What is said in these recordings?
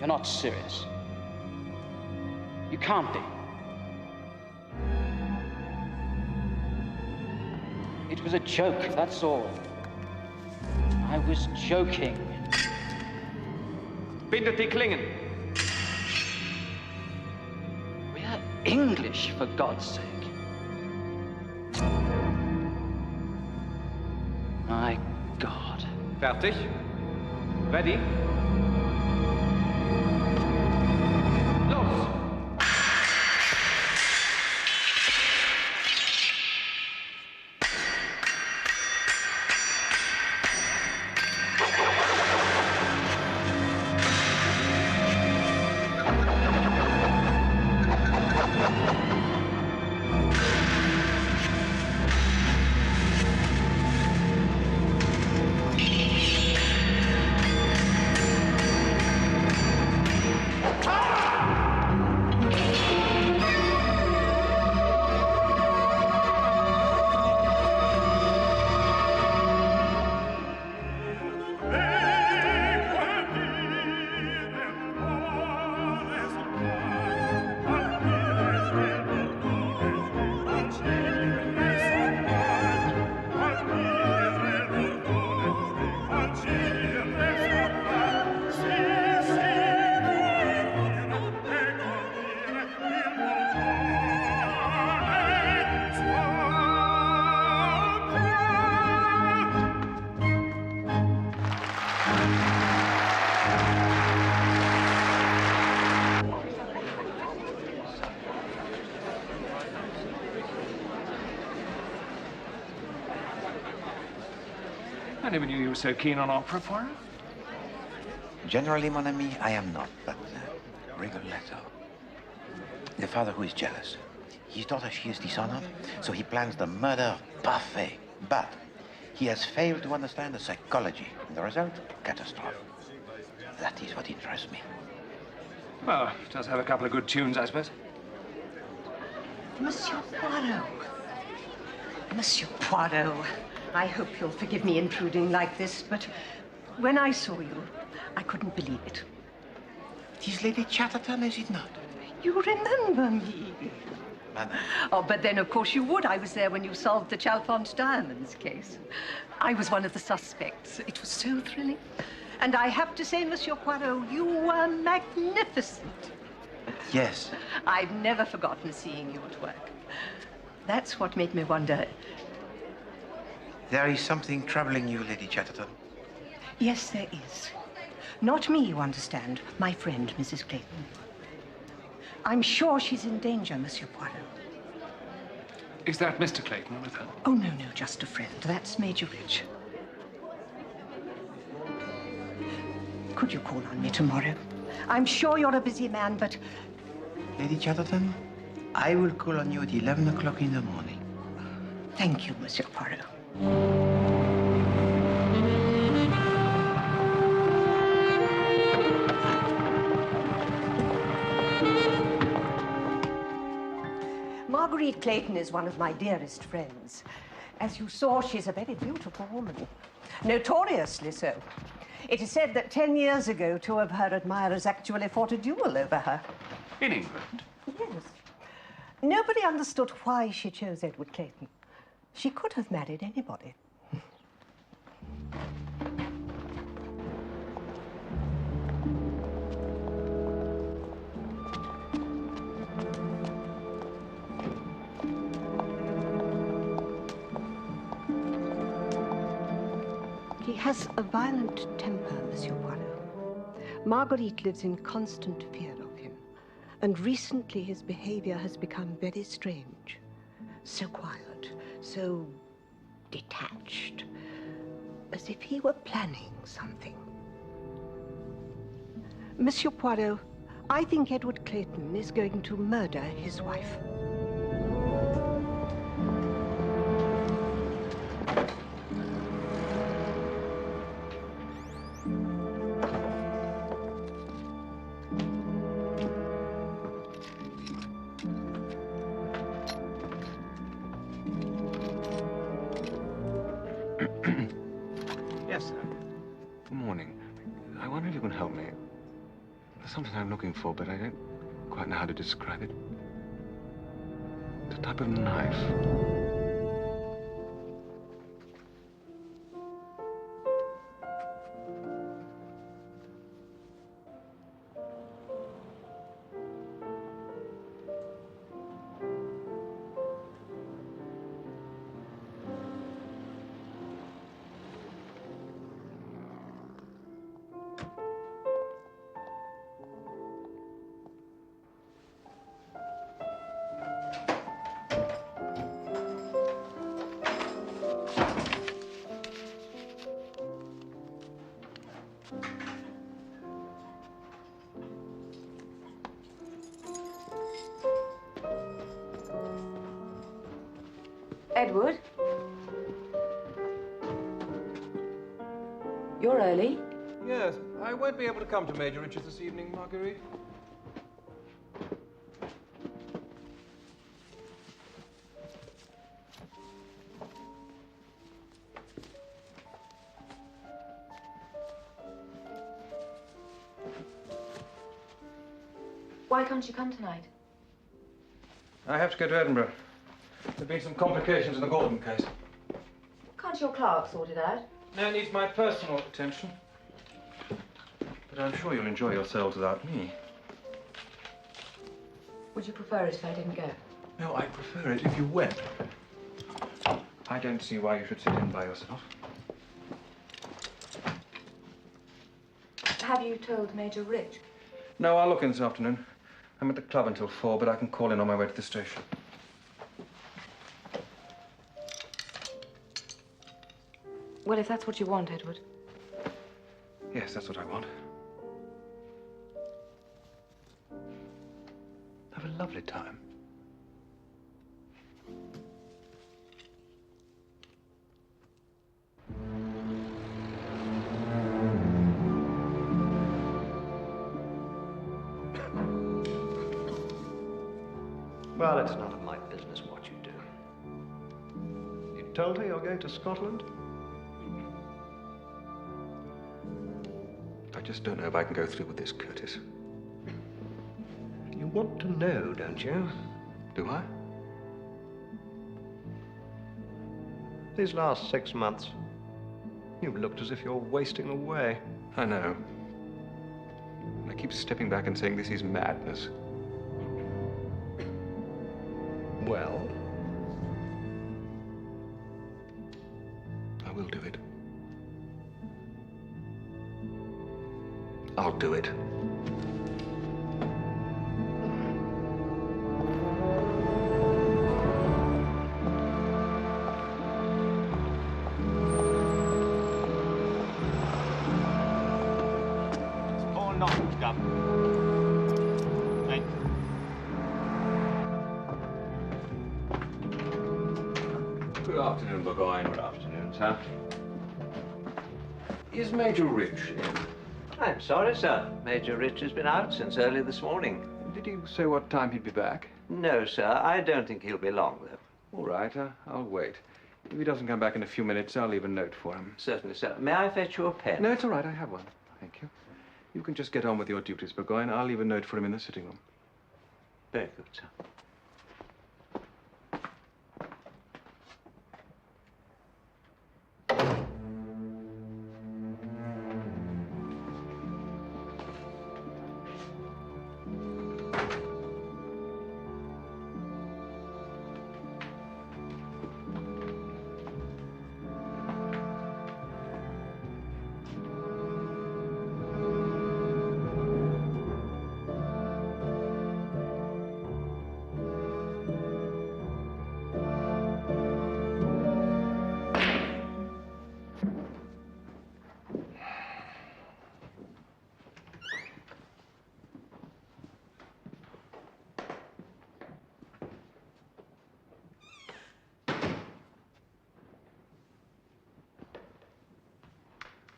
You're not serious. You can't be. It was a joke, that's all. I was joking. Bindet die Klingen. We are English, for God's sake. My God. Fertig? Ready? Los! I never knew you were so keen on opera, Poirot. Generally, mon ami, I am not, but Rigoletto. The father who is jealous. His daughter, she is dishonored, so he plans the murder of Parfait. But he has failed to understand the psychology. And the result, catastrophe. That is what interests me. Well, it does have a couple of good tunes, I suppose. Monsieur Poirot. Monsieur Poirot. I hope you'll forgive me intruding like this, but when I saw you, I couldn't believe it. It is Lady Chatterton, is it not? You remember me? Madame. Oh, but then, of course, you would. I was there when you solved the Chalfont Diamonds case. I was one of the suspects. It was so thrilling. And I have to say, Monsieur Poirot, you were magnificent. Yes. I've never forgotten seeing you at work. That's what made me wonder. There is something troubling you, Lady Chatterton. Yes, there is. Not me, you understand. My friend, Mrs. Clayton. I'm sure she's in danger, Monsieur Poirot. Is that Mr. Clayton with her? Oh, no, no, just a friend. That's Major Rich. Could you call on me tomorrow? I'm sure you're a busy man, but... Lady Chatterton, I will call on you at 11 o'clock in the morning. Thank you, Monsieur Poirot. Marguerite Clayton is one of my dearest friends. As you saw, she's a very beautiful woman. Notoriously so. It is said that 10 years ago, two of her admirers actually fought a duel over her. In England? Yes. Nobody understood why she chose Edward Clayton. She could have married anybody. He has a violent temper, Monsieur Poirot. Marguerite lives in constant fear of him, and recently his behavior has become very strange. So quiet, so detached, as if he were planning something. Monsieur Poirot, I think Edward Clayton is going to murder his wife. Yes, sir. Good morning. I wonder if you can help me. There's something I'm looking for, but I don't quite know how to describe it. It's a type of knife. Edward? You're early. Yes, I won't be able to come to Major Richards this evening, Marguerite. Why can't you come tonight? I have to go to Edinburgh. There've been some complications in the Gordon case. Can't your clerk sort it out? No, it needs my personal attention. But I'm sure you'll enjoy yourselves without me. Would you prefer it if I didn't go? No, I'd prefer it if you went. I don't see why you should sit in by yourself. Have you told Major Rich? No, I'll look in this afternoon. I'm at the club until 4, but I can call in on my way to the station. Well, if that's what you want, Edward. Yes, that's what I want. Have a lovely time. Well, it's none of my business what you do. You told her you're going to Scotland? I just don't know if I can go through with this, Curtis. You want to know, don't you? Do I? These last 6 months, you've looked as if you're wasting away. I know. I keep stepping back and saying this is madness. Well? I will do it. I'll do it. Or not, Gum. Thank you. Good afternoon, Burgoyne. Good afternoon, sir. Is Major Rich in? I'm sorry, sir. Major Rich has been out since early this morning. Did he say what time he'd be back? No, sir. I don't think he'll be long, though. All right, I'll wait. If he doesn't come back in a few minutes, I'll leave a note for him. Certainly, sir. May I fetch you a pen? No, it's all right. I have one. Thank you. You can just get on with your duties, Burgoyne. I'll leave a note for him in the sitting room. Very good, sir.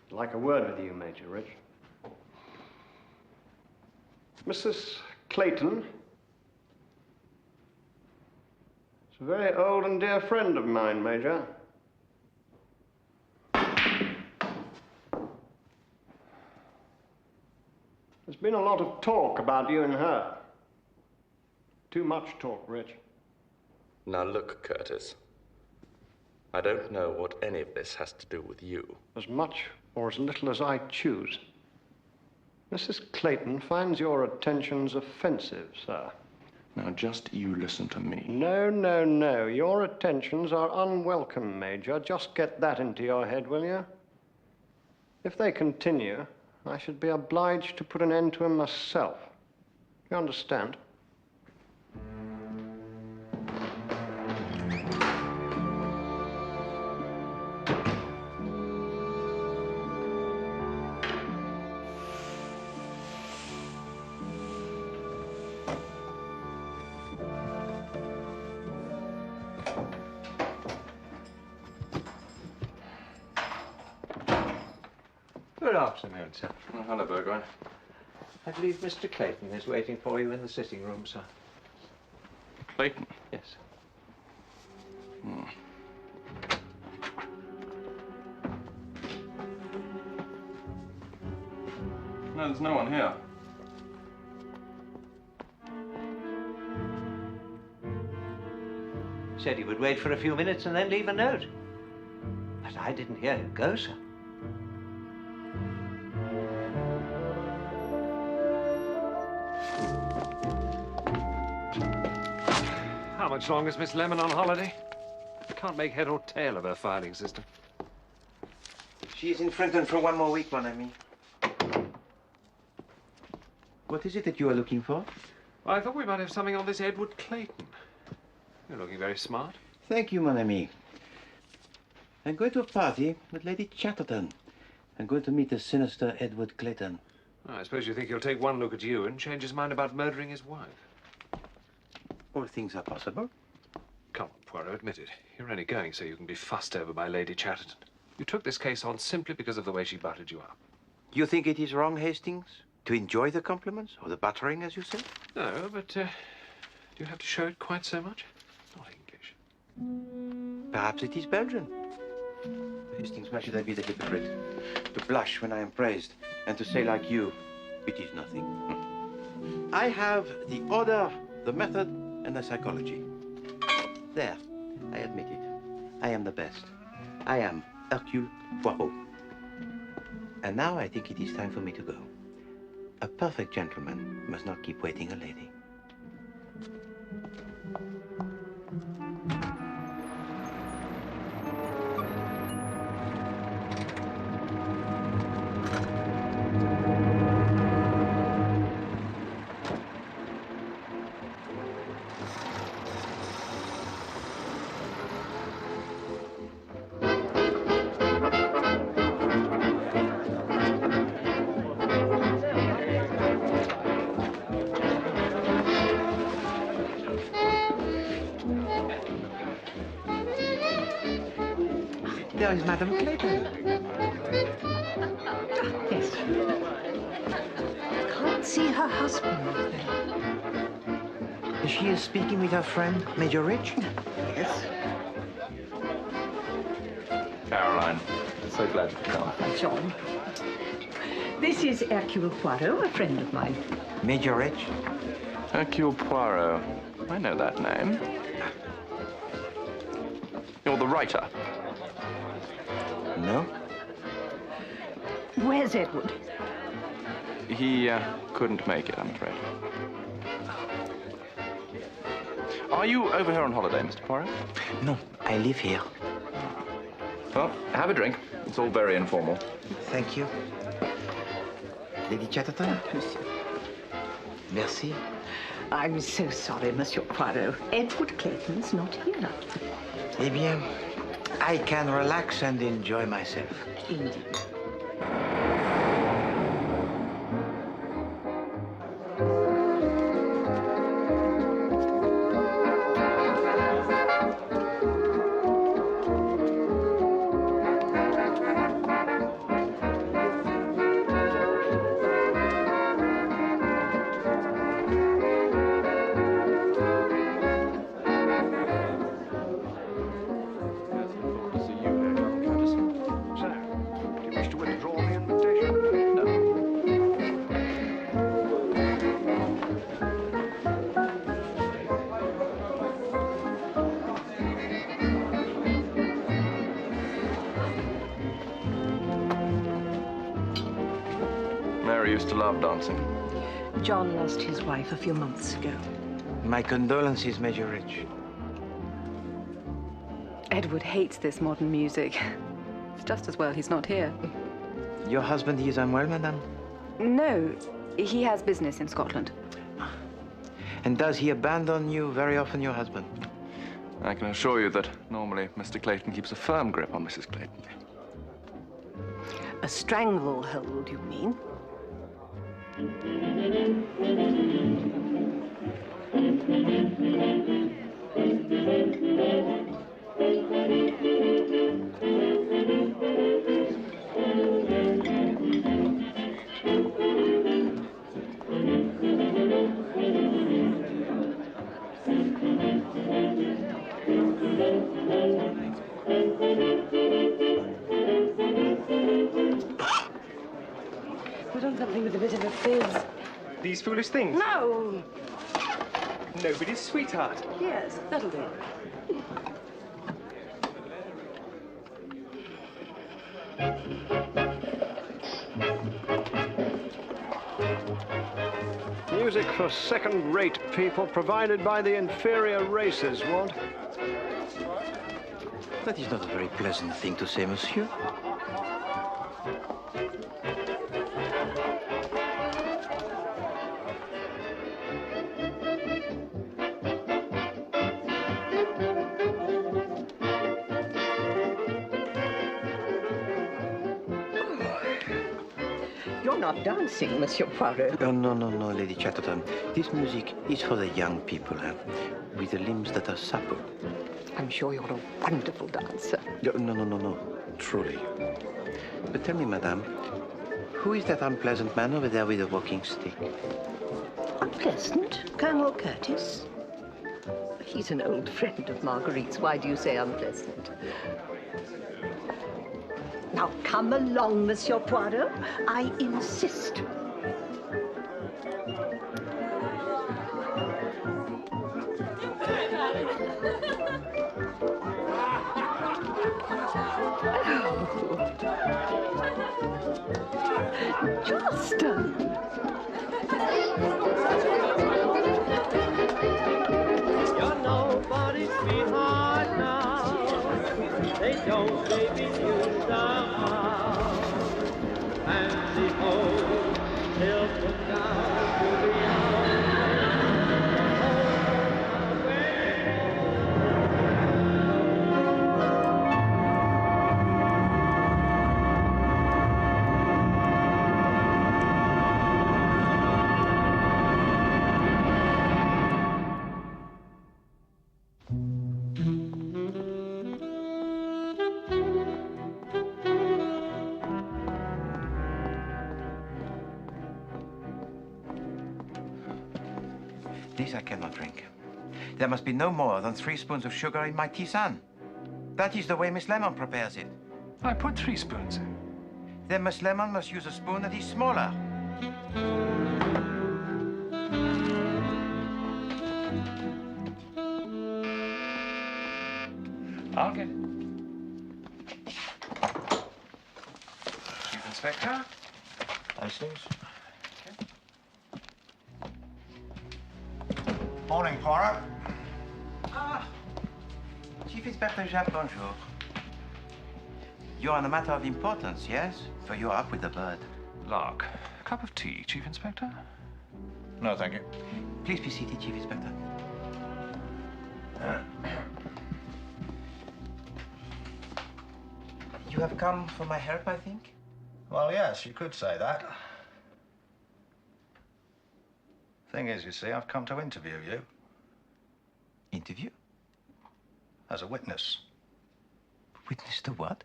I'd like a word with you, Major Rich. Mrs. Clayton is a very old and dear friend of mine, Major. There's been a lot of talk about you and her. Too much talk, Rich. Now look, Curtis. I don't know what any of this has to do with you. As much or as little as I choose. Mrs. Clayton finds your attentions offensive, sir. Now, just you listen to me. No, no, no. Your attentions are unwelcome, Major. Just get that into your head, will you? If they continue, I should be obliged to put an end to them myself. You understand? Good afternoon, sir. Oh, hello, Burgoyne. I believe Mr. Clayton is waiting for you in the sitting room, sir. Clayton? Yes. No, there's no one here. Said he would wait for a few minutes and then leave a note. But I didn't hear him go, sir. How much longer is Miss Lemon on holiday? I can't make head or tail of her filing system. She's in Frenton for 1 more week, mon ami. What is it that you are looking for? Well, I thought we might have something on this Edward Clayton. You're looking very smart. Thank you, mon ami. I'm going to a party with Lady Chatterton. I'm going to meet the sinister Edward Clayton. I suppose you think he'll take one look at you and change his mind about murdering his wife. All things are possible. Come on, Poirot, admit it. You're only going so you can be fussed over by Lady Chatterton. You took this case on simply because of the way she buttered you up. You think it is wrong, Hastings, to enjoy the compliments or the buttering, as you say? No, but do you have to show it quite so much? Not English. Perhaps it is Belgian. Hastings, why should I be the hypocrite? To blush when I am praised, and to say like you, it is nothing. I have the order, the method, and the psychology. There, I admit it. I am the best. I am Hercule Poirot. And now I think it is time for me to go. A perfect gentleman must not keep waiting a lady. There is Madame Clayton. Yes. Can't see her husband. She is speaking with her friend, Major Rich? Yes. Caroline, so glad you could come. John. This is Hercule Poirot, a friend of mine. Major Rich? Hercule Poirot. I know that name. You're the writer. No. Where's Edward? He couldn't make it, I'm afraid. Are you over here on holiday, Mr. Poirot? No, I live here. Well, have a drink. It's all very informal. Thank you. Lady Chatterton? Monsieur. Merci. I'm so sorry, Monsieur Poirot. Edward Clayton's not here. Eh bien, I can relax and enjoy myself. Indeed. Mary used to love dancing. John lost his wife a few months ago. My condolences, Major Rich. Edward hates this modern music. It's just as well he's not here. Your husband, he is unwell, madame? No, he has business in Scotland. And does he abandon you very often, your husband? I can assure you that normally Mr. Clayton keeps a firm grip on Mrs. Clayton. A stranglehold, you mean? Put on something with a bit of a fizz. These foolish things? No! Nobody's sweetheart. Yes, that'll do. Music for second-rate people provided by the inferior races, what? That is not a very pleasant thing to say, monsieur. You're not dancing, Monsieur Poirot. Oh, no, no, no, Lady Chatterton. This music is for the young people, with the limbs that are supple. I'm sure you're a wonderful dancer. No, no, no, no, no, truly. But tell me, madame, who is that unpleasant man over there with a walking stick? Unpleasant? Colonel Curtis? He's an old friend of Marguerite's. Why do you say unpleasant? Now, come along, Monsieur Poirot. I insist. Justin! You're nobody's sweetheart now. They don't baby you somehow. Fancy home, they'll put down to the This I cannot drink. There must be no more than 3 spoons of sugar in my tisane. That is the way Miss Lemon prepares it. I put 3 spoons in. Then Miss Lemon must use a spoon that is smaller. I'll get it. Chief Inspector? Hastings. Morning, Poirot. Ah, Chief Inspector Jap, bonjour. You're on a matter of importance, yes? For you're up with the bird. Lark, cup of tea, Chief Inspector? No, thank you. Please be seated, Chief Inspector. You have come for my help, I think? Well, yes, you could say that. Thing is, you see, I've come to interview you. Interview? As a witness. Witness to what?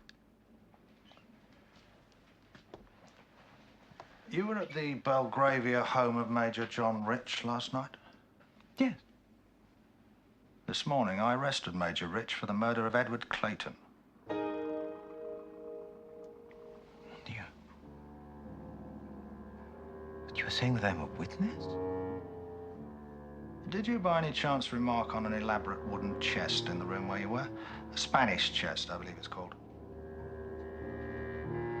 You were at the Belgravia home of Major John Rich last night? Yes. This morning, I arrested Major Rich for the murder of Edward Clayton. Dear. But you were saying that I'm a witness? Did you by any chance remark on an elaborate wooden chest in the room where you were? A Spanish chest, I believe it's called.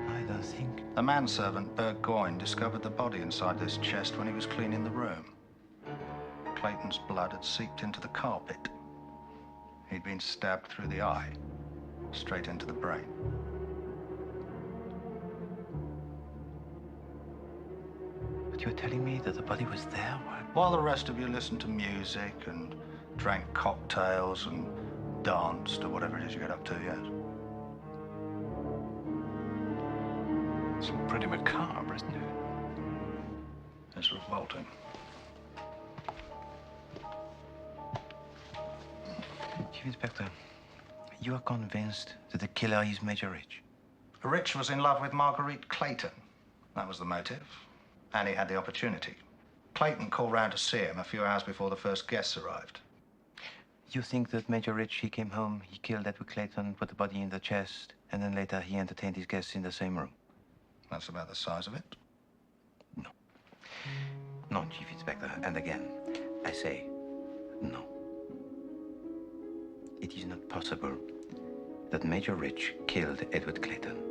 I don't think? The manservant, Burgoyne, discovered the body inside this chest when he was cleaning the room. Clayton's blood had seeped into the carpet. He'd been stabbed through the eye, straight into the brain. But you're telling me that the body was there? While the rest of you listened to music and drank cocktails and danced or whatever it is you get up to, yes. It's pretty macabre, isn't it? It's revolting. Chief Inspector, you are convinced that the killer is Major Rich? Rich was in love with Marguerite Clayton. That was the motive. And he had the opportunity. Clayton called round to see him a few hours before the first guests arrived. You think that Major Rich, he came home, he killed Edward Clayton, put the body in the chest, and then later he entertained his guests in the same room? That's about the size of it. No. No, Chief Inspector. And again, I say no. It is not possible that Major Rich killed Edward Clayton.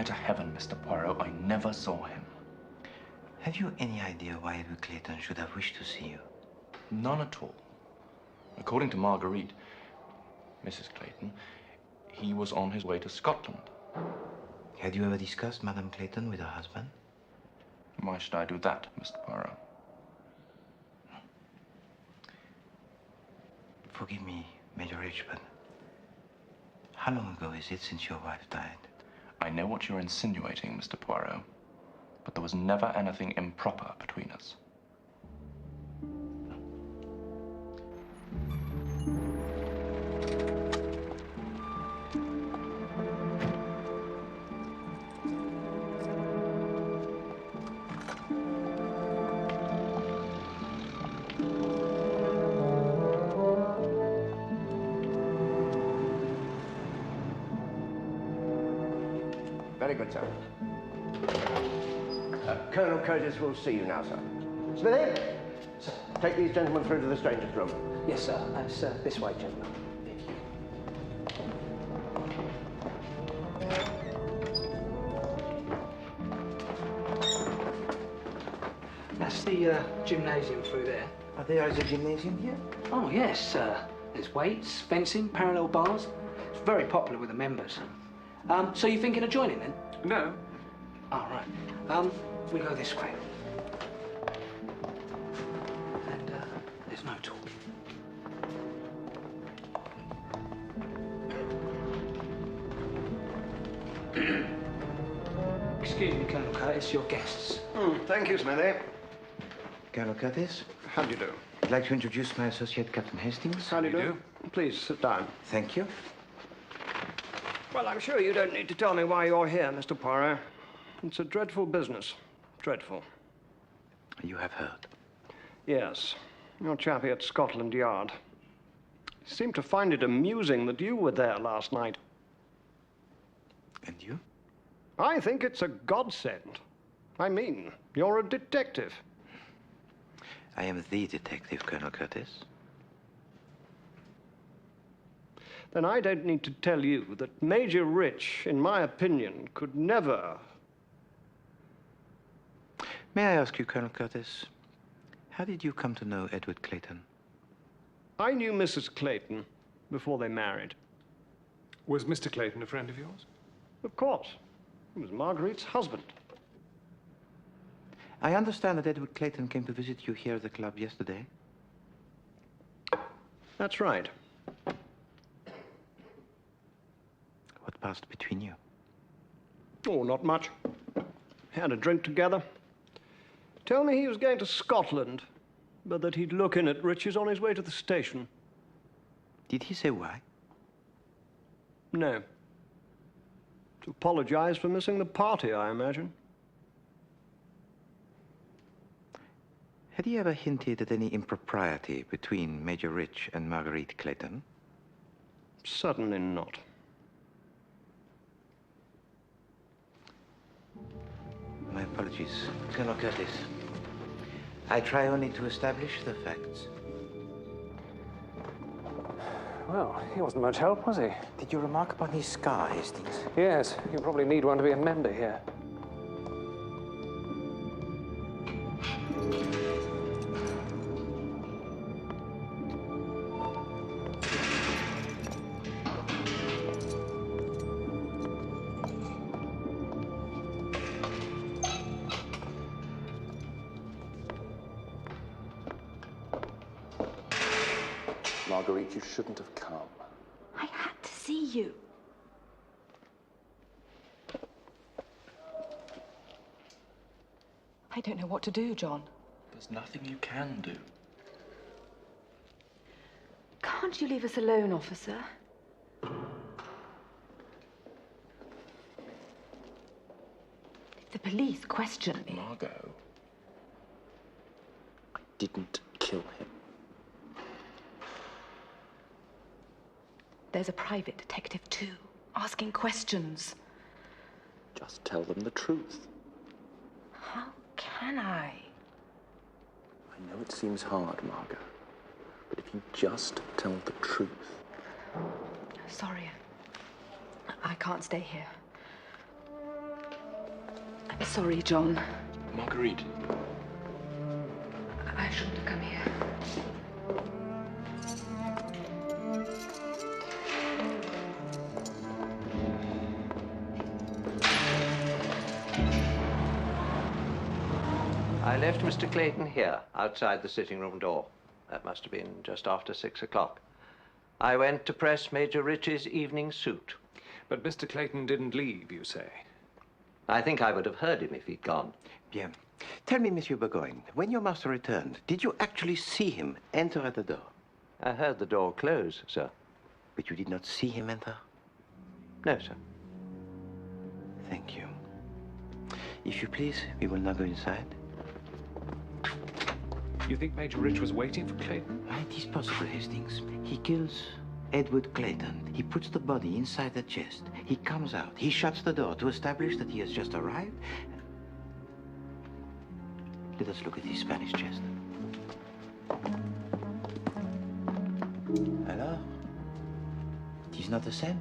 To heaven, Mr. Poirot, I never saw him. Have you any idea why Edward Clayton should have wished to see you? None at all. According to Marguerite, Mrs. Clayton, he was on his way to Scotland. Had you ever discussed Madame Clayton with her husband? Why should I do that, Mr. Poirot? Forgive me, Major Rich, but how long ago is it since your wife died? I know what you're insinuating, Mr. Poirot, but there was never anything improper between us. Very good, sir. Colonel Curtis will see you now, sir. Smithy? Sir. Take these gentlemen through to the stranger's room. Yes, sir. Sir, this way, gentlemen. That's the gymnasium through there. Oh, there is a gymnasium here? Oh, yes. There's weights, fencing, parallel bars. It's very popular with the members. So you're thinking of joining then? No. All right. We go this way. And there's no talk. Excuse me, Colonel Curtis, your guests. Thank you, Smithy. Colonel Curtis? How do you do? I'd like to introduce my associate, Captain Hastings. How do you do? Please, sit down. Thank you. Well, I'm sure you don't need to tell me why you're here, Mr. Poirot. It's a dreadful business. Dreadful. You have heard? Yes. Your chappie at Scotland Yard. He seemed to find it amusing that you were there last night. And you? I think it's a godsend. I mean, you're a detective. I am the detective, Colonel Curtis. Then I don't need to tell you that Major Rich, in my opinion, could never... May I ask you, Colonel Curtis, how did you come to know Edward Clayton? I knew Mrs. Clayton before they married. Was Mr. Clayton a friend of yours? Of course. He was Marguerite's husband. I understand that Edward Clayton came to visit you here at the club yesterday. That's right. What passed between you? Oh, not much. Had a drink together. Told me he was going to Scotland, but that he'd look in at Rich's on his way to the station. Did he say why? No. To apologize for missing the party, I imagine. Had he ever hinted at any impropriety between Major Rich and Marguerite Clayton? Certainly not. My apologies, Colonel Curtis. I try only to establish the facts. Well, he wasn't much help, was he? Did you remark upon his scar, Hastings? Yes, you probably need one to be a member here. Marguerite, you shouldn't have come. I had to see you. I don't know what to do, John. There's nothing you can do. Can't you leave us alone, officer? If the police question me... Margot, I didn't kill him. There's a private detective, too, asking questions. Just tell them the truth. How can I? I know it seems hard, Margot, but if you just tell the truth... Sorry. I can't stay here. I'm sorry, John. Marguerite. I shouldn't have come here. I left Mr. Clayton here, outside the sitting room door. That must have been just after 6 o'clock. I went to press Major Rich's evening suit. But Mr. Clayton didn't leave, you say? I think I would have heard him if he'd gone. Bien. Tell me, Monsieur Burgoyne, when your master returned, did you actually see him enter at the door? I heard the door close, sir. But you did not see him enter? No, sir. Thank you. If you please, we will now go inside. You think Major Rich was waiting for Clayton? It is possible, Hastings. He kills Edward Clayton. He puts the body inside the chest. He comes out. He shuts the door to establish that he has just arrived. Let us look at his Spanish chest. Alors? It is not the same?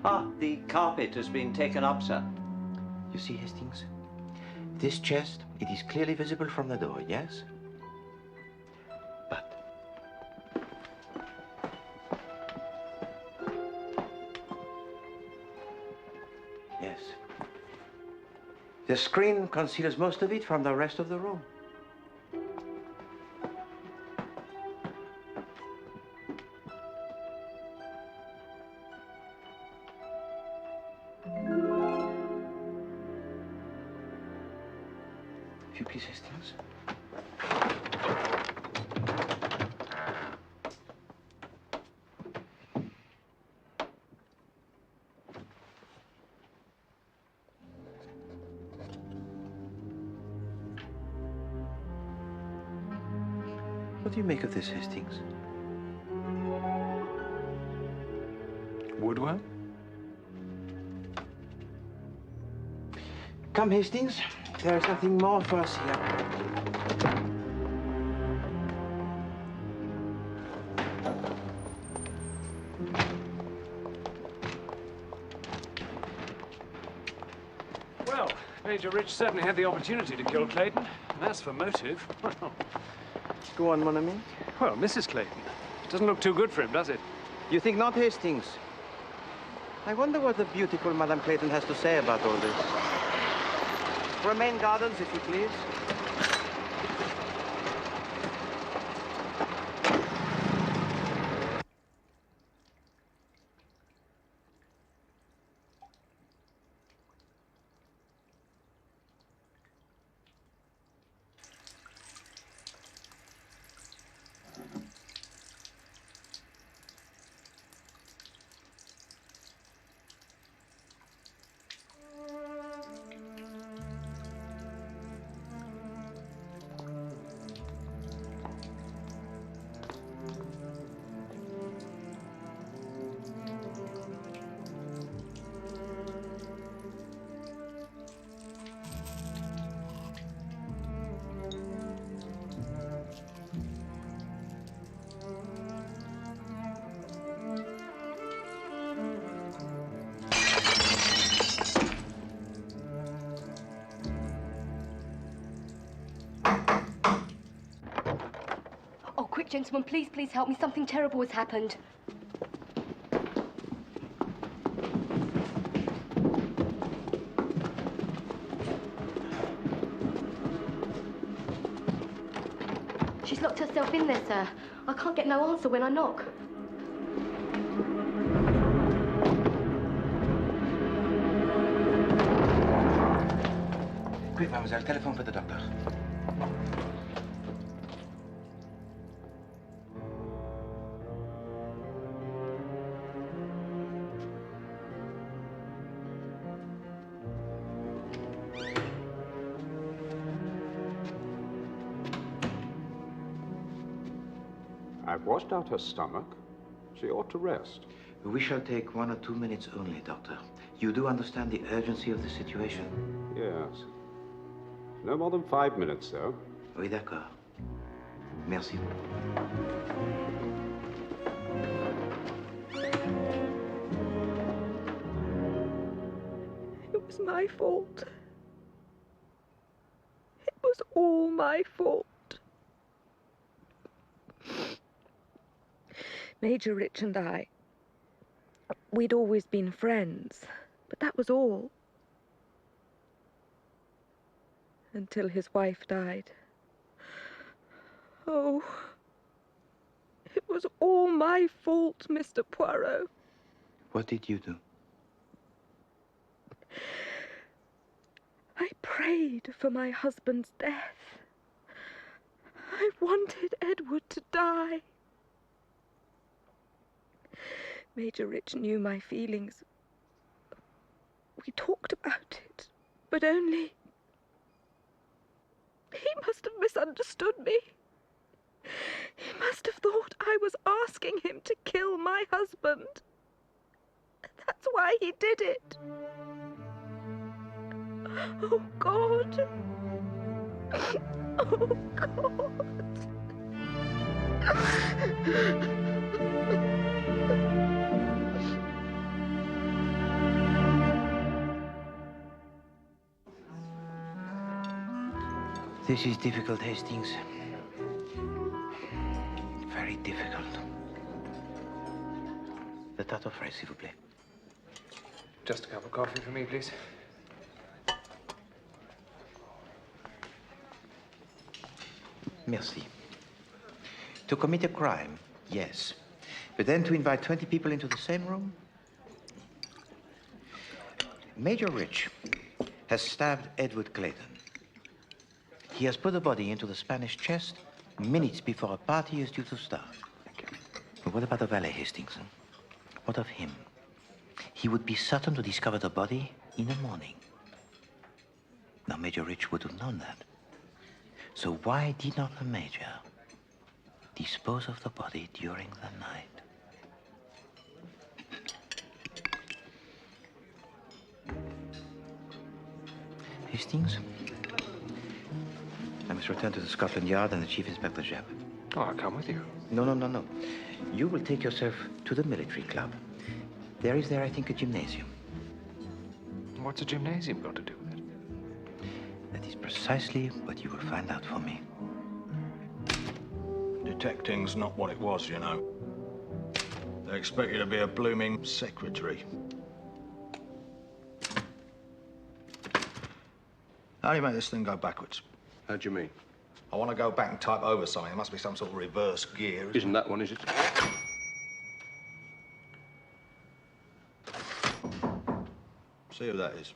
Ah, the carpet has been taken up, sir. You see, Hastings? This chest, it is clearly visible from the door, yes? But... yes. The screen conceals most of it from the rest of the room. If you please, Hastings. What do you make of this, Hastings? Woodwork? Come, Hastings. There is nothing more for us here. Well, Major Rich certainly had the opportunity to kill Clayton. And as for motive, well... Go on, mon ami. Well, Mrs. Clayton. It doesn't look too good for him, does it? You think not, Hastings? I wonder what the beautiful Madame Clayton has to say about all this. Remain gardens, if you please. quick, gentlemen. Please, please help me. Something terrible has happened. She's locked herself in there, sir. I can't get no answer when I knock. Quick, mademoiselle, telephone for the doctor. I've washed out her stomach. She ought to rest. We shall take 1 or 2 minutes only, doctor. You do understand the urgency of the situation? Yes. No more than 5 minutes, though. Oui, d'accord. Merci. It was my fault. It was all my fault. Major Rich and I, we'd always been friends, but that was all. Until his wife died. Oh, it was all my fault, Mr. Poirot. What did you do? I prayed for my husband's death. I wanted Edward to die. Major Rich knew my feelings. We talked about it, but only... He must have misunderstood me. He must have thought I was asking him to kill my husband. That's why he did it. Oh, God. Oh, God. This is difficult, Hastings. Very difficult. The tarte aux fraises, s'il vous plaît. Just a cup of coffee for me, please. Merci. To commit a crime, yes. But then to invite 20 people into the same room? Major Rich has stabbed Edward Clayton. He has put the body into the Spanish chest minutes before a party is due to start. But what about the valet, Hastings? What of him? He would be certain to discover the body in the morning. Now, Major Rich would have known that. So why did not the Major dispose of the body during the night? Hastings? I must return to the Scotland Yard and the Chief Inspector Jap. Oh, I'll come with you. No. You will take yourself to the military club. There is there, I think, a gymnasium. What's a gymnasium got to do with it? That is precisely what you will find out for me. Detecting's not what it was, you know. They expect you to be a blooming secretary. How do you make this thing go backwards? How do you mean? I want to go back and type over something. There must be some sort of reverse gear. Isn't that one, is it? See who that is.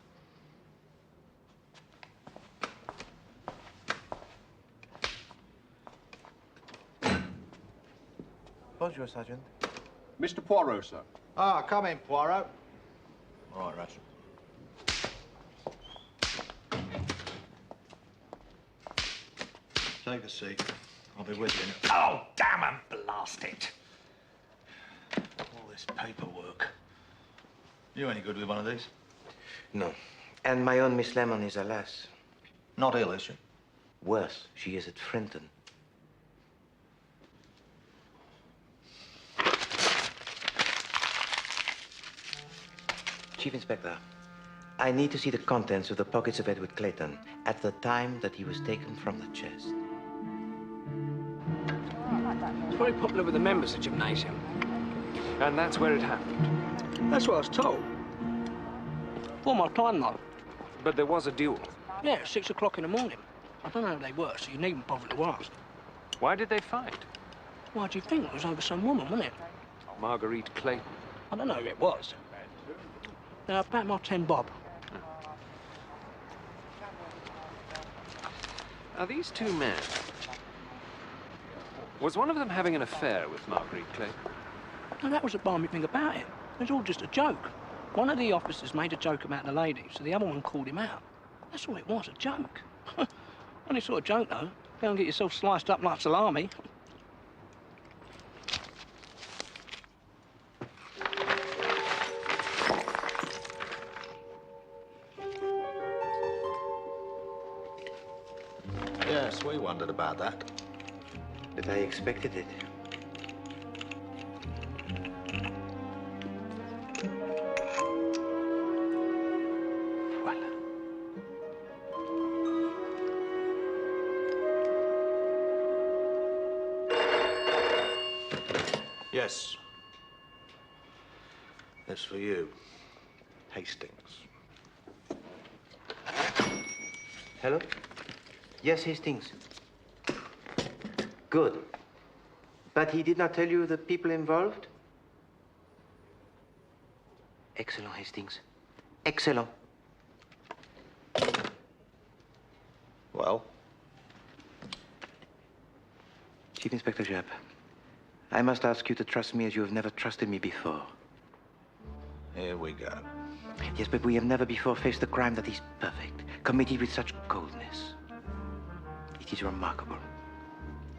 Bonjour, Sergeant. Mr. Poirot, sir. Ah, come in, Poirot. All right, Russ. Take a seat. I'll be with you in a... Oh, damn and blast it! All this paperwork. You any good with one of these? No. And my own Miss Lemon is, alas... Not ill, is she? Worse, she is at Frinton. Chief Inspector, I need to see the contents of the pockets of Edward Clayton at the time that he was taken from the chest. very popular with the members of the gymnasium. And that's where it happened? That's what I was told. Before my time, though. But there was a duel? Yeah, at 6 o'clock in the morning. I don't know who they were, so you needn't bother to ask. Why did they fight? Why do you think? It was over some woman, wasn't it? Marguerite Clayton. I don't know who it was. About my 10 bob. Are these two men? Was one of them having an affair with Marguerite Clayton? No, that was the balmy thing about it. It was all just a joke. One of the officers made a joke about the lady, so the other one called him out. That's all it was, a joke. Only sort of joke, though. Go and get yourself sliced up like salami. Yes, we wondered about that. But I expected it. Yes. That's for you, Hastings. Hello? Yes, Hastings. Good. But he did not tell you the people involved? Excellent, Hastings. Excellent. Well? Chief Inspector Jap, I must ask you to trust me as you have never trusted me before. Here we go. Yes, but we have never before faced a crime that is perfect, committed with such coldness. It is remarkable.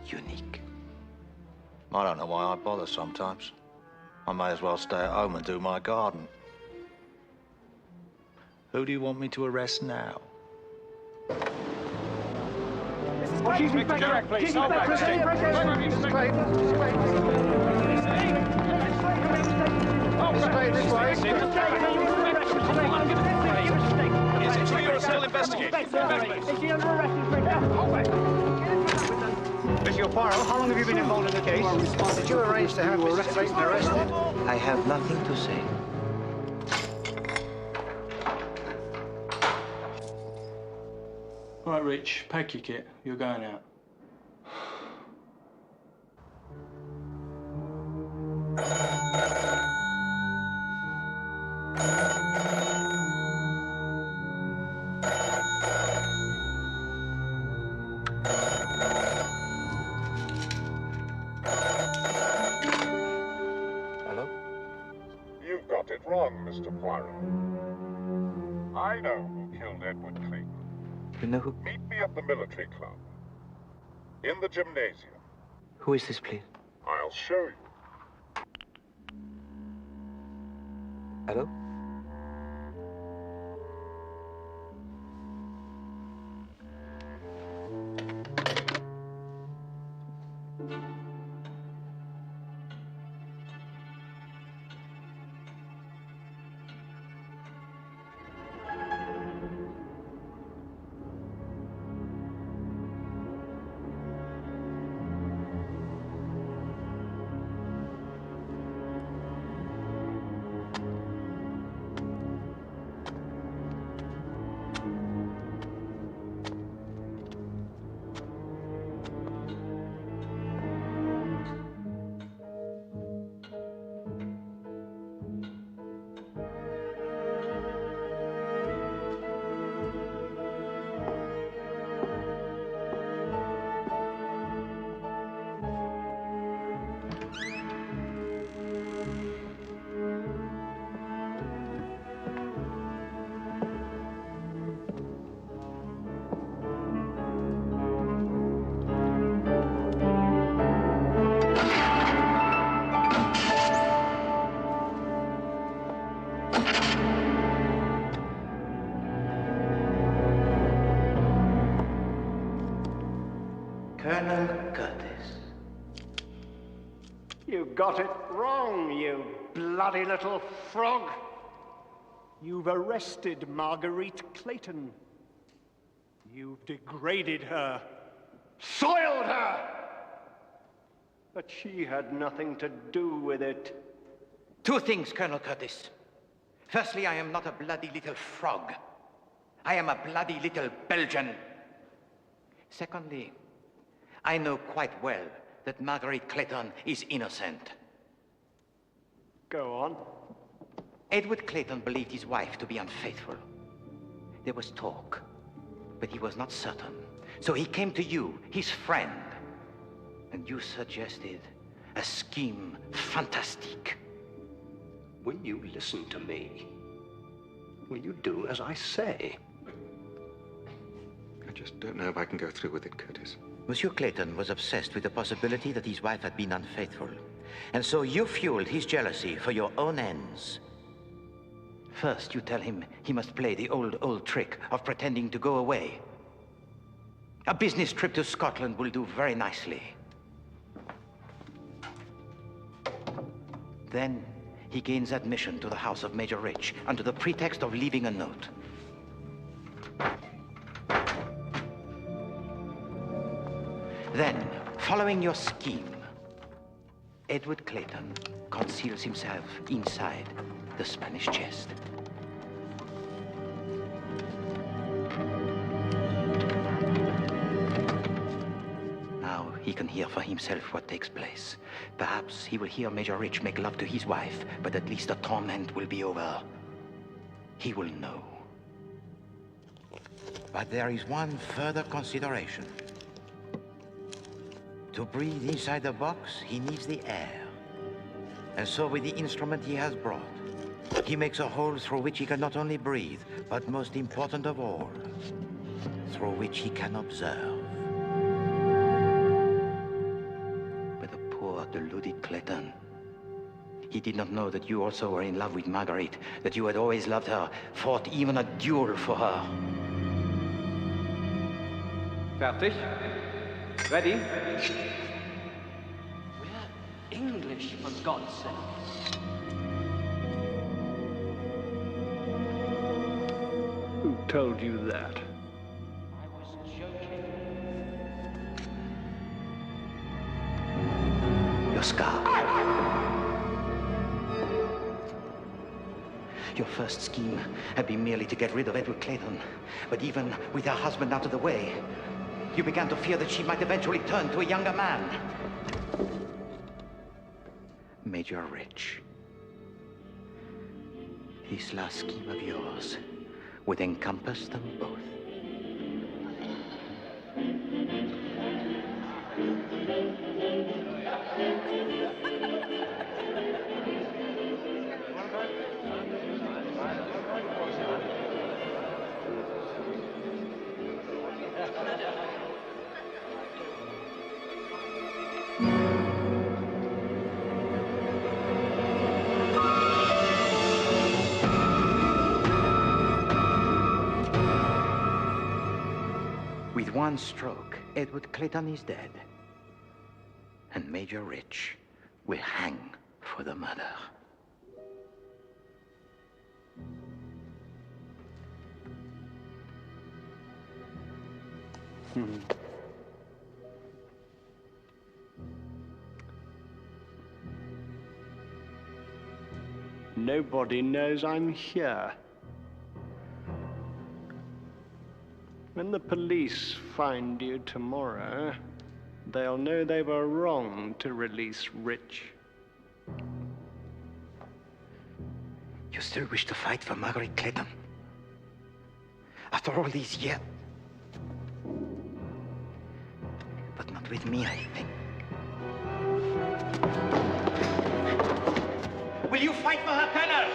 Unique. I don't know why I bother sometimes. I may as well stay at home and do my garden. Who do you want me to arrest now? Excuse me, Jack, please. Hold back. You're still investigating. Monsieur Poirot, how long have you been involved in the case? Did you arrange to have Mrs. Clayton arrested? I have nothing to say. Right, Rich, pack your kit. You're going out. Hello? You've got it wrong, Mr. Poirot. I know who killed Edward Clayton. You know who? Meet me at the military club. In the gymnasium. Who is this, please? I'll show you. Hello? Colonel Curtis. You got it wrong, you bloody little frog. You've arrested Marguerite Clayton. You've degraded her, soiled her. But she had nothing to do with it. Two things, Colonel Curtis. Firstly, I am not a bloody little frog. I am a bloody little Belgian. Secondly, I know quite well that Marguerite Clayton is innocent. Go on. Edward Clayton believed his wife to be unfaithful. There was talk, but he was not certain. So he came to you, his friend, and you suggested a scheme fantastique. Will you listen to me? Will you do as I say? I just don't know if I can go through with it, Curtis. Monsieur Clayton was obsessed with the possibility that his wife had been unfaithful. And so you fueled his jealousy for your own ends. First, you tell him he must play the old trick of pretending to go away. A business trip to Scotland will do very nicely. Then, he gains admission to the house of Major Rich under the pretext of leaving a note. Then, following your scheme, Edward Clayton conceals himself inside the Spanish chest. Now he can hear for himself what takes place. Perhaps he will hear Major Rich make love to his wife, but at least the torment will be over. He will know. But there is one further consideration. To breathe inside the box, he needs the air. And so with the instrument he has brought, he makes a hole through which he can not only breathe, but most important of all, through which he can observe. But the poor, deluded Clayton, he did not know that you also were in love with Marguerite, that you had always loved her, fought even a duel for her. Fertig? Ready? We're English, for God's sake. Who told you that? I was joking. Your scar. Your first scheme had been merely to get rid of Edward Clayton. But even with her husband out of the way, you began to fear that she might eventually turn to a younger man. Major Rich. This last scheme of yours would encompass them both. With one stroke, Edward Clayton is dead. And Major Rich will hang for the murder. Nobody knows I'm here. When the police find you tomorrow, they'll know they were wrong to release Rich. You still wish to fight for Marguerite Clayton? After all these years? But not with me, I think. Will you fight for her, Colonel?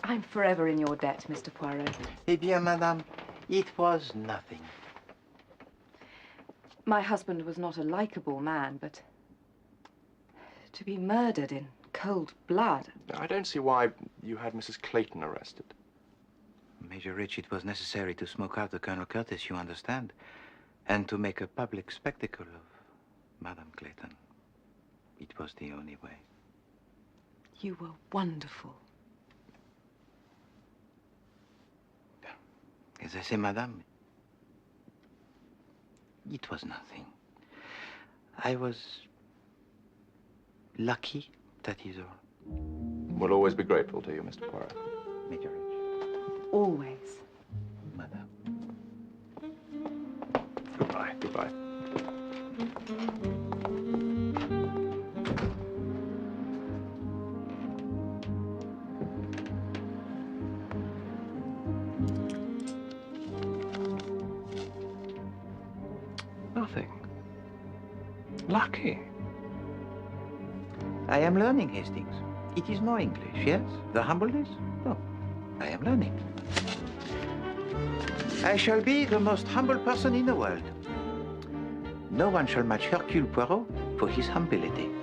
I'm forever in your debt, Mr. Poirot. Eh bien, madame, it was nothing. My husband was not a likable man, but to be murdered in cold blood. I don't see why you had Mrs. Clayton arrested. Major Rich, it was necessary to smoke out the Colonel Curtis, you understand, and to make a public spectacle of Madame Clayton. It was the only way. You were wonderful. As I say, madame, it was nothing. I was lucky, that is all. We'll always be grateful to you, Mr. Poirot. Major Rich. Always. Madame. Goodbye, goodbye. Nothing. Lucky. I am learning, Hastings. It is no English, yes? The humbleness? No. I am learning. I shall be the most humble person in the world. No one shall match Hercule Poirot for his humility.